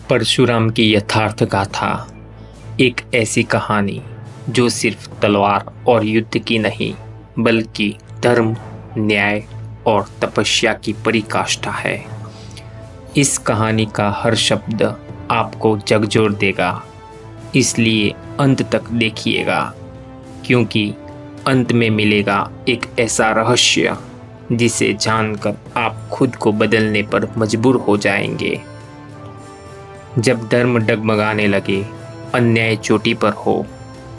परशुराम की यथार्थ गाथा एक ऐसी कहानी जो सिर्फ तलवार और युद्ध की नहीं बल्कि धर्म, न्याय और तपस्या की पराकाष्ठा है। इस कहानी का हर शब्द आपको झकझोर देगा, इसलिए अंत तक देखिएगा, क्योंकि अंत में मिलेगा एक ऐसा रहस्य जिसे जानकर आप खुद को बदलने पर मजबूर हो जाएंगे। जब धर्म डगमगाने लगे, अन्याय चोटी पर हो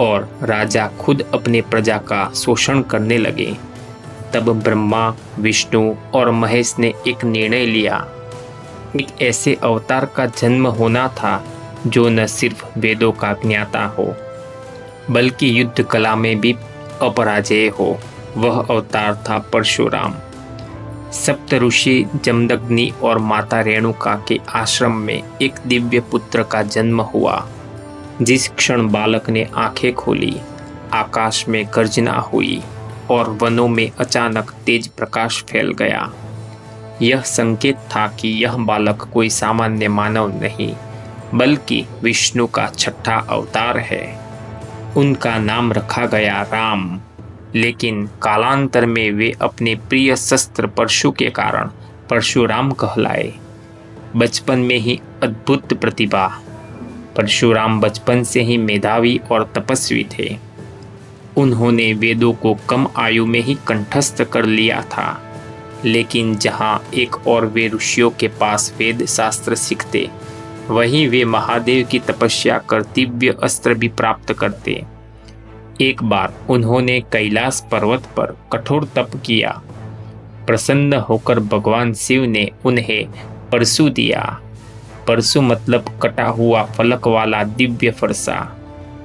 और राजा खुद अपने प्रजा का शोषण करने लगे, तब ब्रह्मा, विष्णु और महेश ने एक निर्णय लिया। एक ऐसे अवतार का जन्म होना था जो न सिर्फ वेदों का ज्ञाता हो बल्कि युद्ध कला में भी अपराजेय हो। वह अवतार था परशुराम। सप्त ऋषि जमदग्नि और माता रेणुका के आश्रम में एक दिव्य पुत्र का जन्म हुआ। जिस क्षण बालक ने आंखें खोली, आकाश में गर्जना हुई और वनों में अचानक तेज प्रकाश फैल गया। यह संकेत था कि यह बालक कोई सामान्य मानव नहीं बल्कि विष्णु का छठा अवतार है। उनका नाम रखा गया राम, लेकिन कालांतर में वे अपने प्रिय शस्त्र परशु के कारण परशुराम कहलाए। बचपन में ही अद्भुत प्रतिभा। परशुराम बचपन से ही मेधावी और तपस्वी थे। उन्होंने वेदों को कम आयु में ही कंठस्थ कर लिया था, लेकिन जहाँ एक और वे ऋषियों के पास वेद शास्त्र सीखते, वहीं वे महादेव की तपस्या कर दिव्य अस्त्र भी प्राप्त करते। एक बार उन्होंने कैलाश पर्वत पर कठोर तप किया। प्रसन्न होकर भगवान शिव ने उन्हें परशु दिया। परशु मतलब कटा हुआ फलक वाला दिव्य फरसा,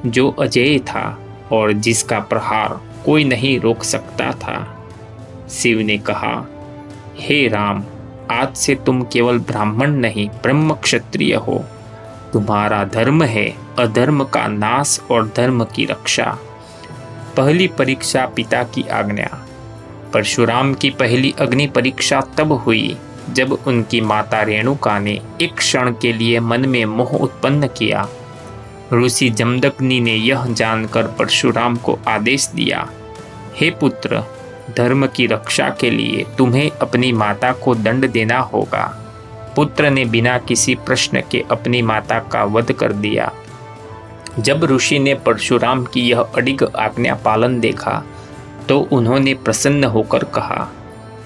जो अजेय था और जिसका प्रहार कोई नहीं रोक सकता था। शिव ने कहा, हे राम, आज से तुम केवल ब्राह्मण नहीं ब्रह्म क्षत्रिय हो। तुम्हारा धर्म है अधर्म का नाश और धर्म की रक्षा। पहली परीक्षा पिता की आज्ञा। परशुराम की पहली अग्नि परीक्षा तब हुई जब उनकी माता रेणुका ने एक क्षण के लिए मन में मोह उत्पन्न किया। ऋषि जमदग्नि ने यह जानकर परशुराम को आदेश दिया, हे पुत्र, धर्म की रक्षा के लिए तुम्हें अपनी माता को दंड देना होगा। पुत्र ने बिना किसी प्रश्न के अपनी माता का वध कर दिया। जब ऋषि ने परशुराम की यह अडिग आज्ञा पालन देखा तो उन्होंने प्रसन्न होकर कहा,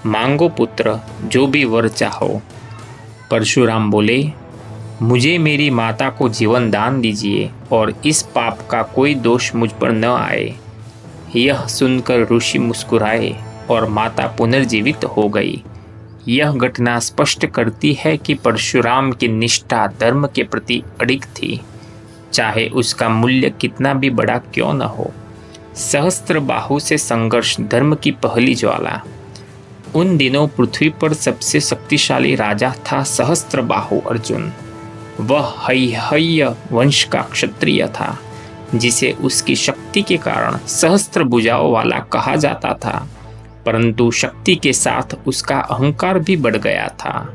मांगो पुत्र, जो भी वर चाहो। परशुराम बोले, मुझे मेरी माता को जीवन दान दीजिए और इस पाप का कोई दोष मुझ पर न आए। यह सुनकर ऋषि मुस्कुराए और माता पुनर्जीवित हो गई। यह घटना स्पष्ट करती है कि परशुराम की निष्ठा धर्म के प्रति अडिग थी, चाहे उसका मूल्य कितना भी बड़ा क्यों न हो। सहस्त्र बाहु से संघर्ष धर्म की पहली ज्वाला। उन दिनों पृथ्वी पर सबसे शक्तिशाली राजा था सहस्त्र बाहु अर्जुन। वह हैहय वंश का क्षत्रिय था, जिसे उसकी शक्ति के कारण सहस्त्र भुजाओं वाला कहा जाता था, परंतु शक्ति के साथ उसका अहंकार भी बढ़ गया था।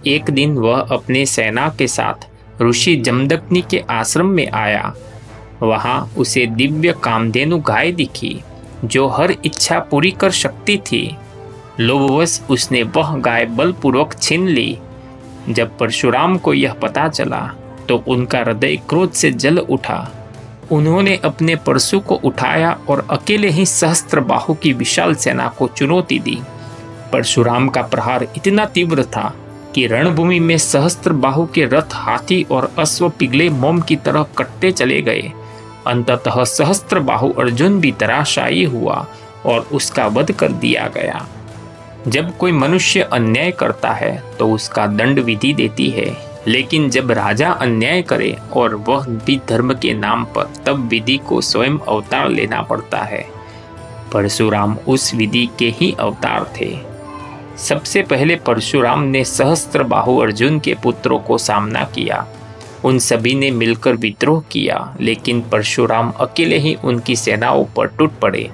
एक दिन वह अपने सेना के साथ ऋषि जमदग्नि के आश्रम में आया। वहां उसे दिव्य कामधेनु गाय दिखी जो हर इच्छा पूरी कर सकती थी। लोभवश उसने वह गाय बलपूर्वक छीन ली। जब परशुराम को यह पता चला तो उनका हृदय क्रोध से जल उठा। उन्होंने अपने परशु को उठाया और अकेले ही सहस्त्र बाहु की विशाल सेना को चुनौती दी। परशुराम का प्रहार इतना तीव्र था कि रणभूमि में सहस्त्र बाहु के रथ, हाथी और अश्व पिघले मोम की तरह कटते चले गए। अंततः सहस्त्र बाहु अर्जुन भी धराशायी हुआ और उसका वध कर दिया गया। जब कोई मनुष्य अन्याय करता है तो उसका दंड विधि देती है, लेकिन जब राजा अन्याय करे और वह भी धर्म के नाम पर, तब विधि को स्वयं अवतार लेना पड़ता है। परशुराम उस विधि के ही अवतार थे। सबसे पहले परशुराम ने सहस्त्र बाहु अर्जुन के पुत्रों को सामना किया। उन सभी ने मिलकर विद्रोह किया, लेकिन परशुराम अकेले ही उनकी सेनाओं पर टूट पड़े।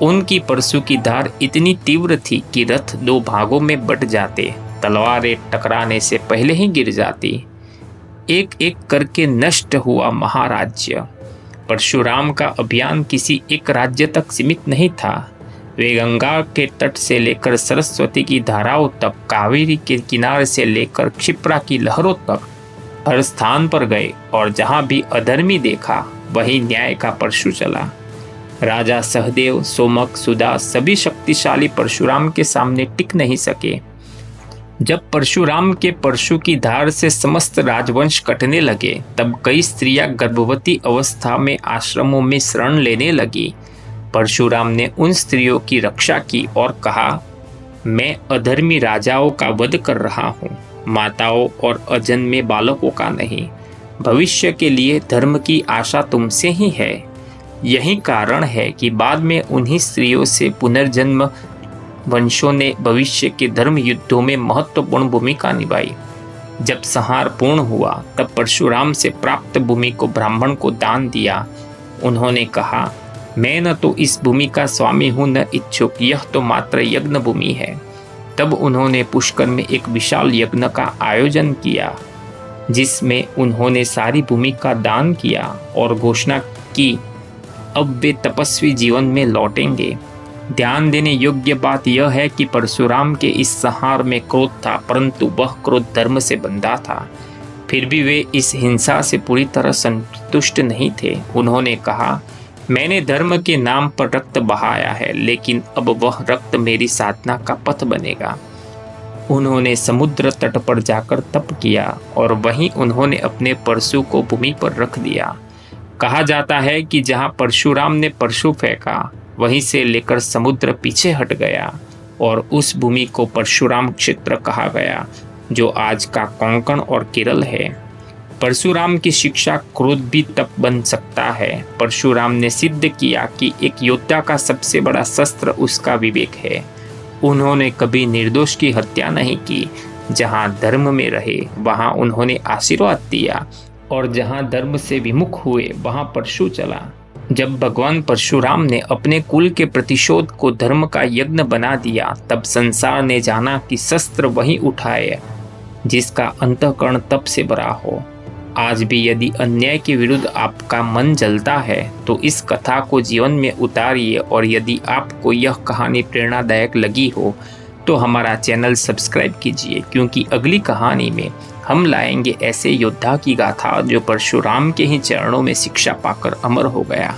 उनकी परशु की धार इतनी तीव्र थी कि रथ दो भागों में बट जाते, तलवारें टकराने से पहले ही गिर जाती। एक एक करके नष्ट हुआ महाराज्य। परशुराम का अभियान किसी एक राज्य तक सीमित नहीं था। वे गंगा के तट से लेकर सरस्वती की धाराओं तक, कावेरी के किनारे से लेकर क्षिप्रा की लहरों तक हर स्थान पर गए और जहां भी अधर्मी देखा वहीं न्याय का परशु चला। राजा सहदेव, सोमक, सुदा सभी शक्तिशाली परशुराम के सामने टिक नहीं सके। जब परशुराम के परशु की धार से समस्त राजवंश कटने लगे, तब कई स्त्रियां गर्भवती अवस्था में आश्रमों में शरण लेने लगी। परशुराम ने उन स्त्रियों की रक्षा की और कहा, मैं अधर्मी राजाओं का वध कर रहा हूँ, माताओं और अजन्मे बालकों का नहीं। भविष्य के लिए धर्म की आशा तुमसे ही है। यही कारण है कि बाद में उन्हीं स्त्रियों से पुनर्जन्म वंशों ने भविष्य के धर्म युद्धों में महत्वपूर्ण भूमिका निभाई। जब संहार पूर्ण हुआ तब परशुराम से प्राप्त भूमि को ब्राह्मण को दान दिया। उन्होंने कहा, मैं न तो इस भूमि का स्वामी हूँ न इच्छुक, यह तो मात्र यज्ञ भूमि है। तब उन्होंने पुष्कर में एक विशाल यज्ञ का आयोजन किया, जिसमें उन्होंने सारी भूमि का दान किया और घोषणा की, अब वे तपस्वी जीवन में लौटेंगे। ध्यान देने योग्य बात यह है कि परशुराम के इस संहार में क्रोध था, परंतु वह क्रोध धर्म से बंधा था। फिर भी वे इस हिंसा से पूरी तरह संतुष्ट नहीं थे। उन्होंने कहा, मैंने धर्म के नाम पर रक्त बहाया है, लेकिन अब वह रक्त मेरी साधना का पथ बनेगा। उन्होंने समुद्र तट पर जाकर तप किया और वहीं उन्होंने अपने परशु को भूमि पर रख दिया। कहा जाता है कि जहां परशुराम ने परशु फेंका, वहीं से लेकर समुद्र पीछे हट गया और उस भूमि को परशुराम क्षेत्र कहा गया, जो आज का कोंकण और केरल है। परशुराम की शिक्षा, क्रोध भी तप बन सकता है। परशुराम ने सिद्ध किया कि एक योद्धा का सबसे बड़ा शस्त्र उसका विवेक है। उन्होंने कभी निर्दोष की हत्या नहीं की। जहां धर्म में रहे वहां उन्होंने आशीर्वाद दिया और जहां धर्म से विमुख हुए वहां परशु चला। जब भगवान परशुराम ने अपने कुल के प्रतिशोध को धर्म का यज्ञ बना दिया, तब संसार ने जाना कि शस्त्र वही उठाए जिसका अंतःकरण तप से भरा हो। आज भी यदि अन्याय के विरुद्ध आपका मन जलता है तो इस कथा को जीवन में उतारिए, और यदि आपको यह कहानी प्रेरणादायक लगी हो तो हमारा चैनल सब्सक्राइब कीजिए, क्योंकि अगली कहानी में हम लाएंगे ऐसे योद्धा की गाथा जो परशुराम के ही चरणों में शिक्षा पाकर अमर हो गया।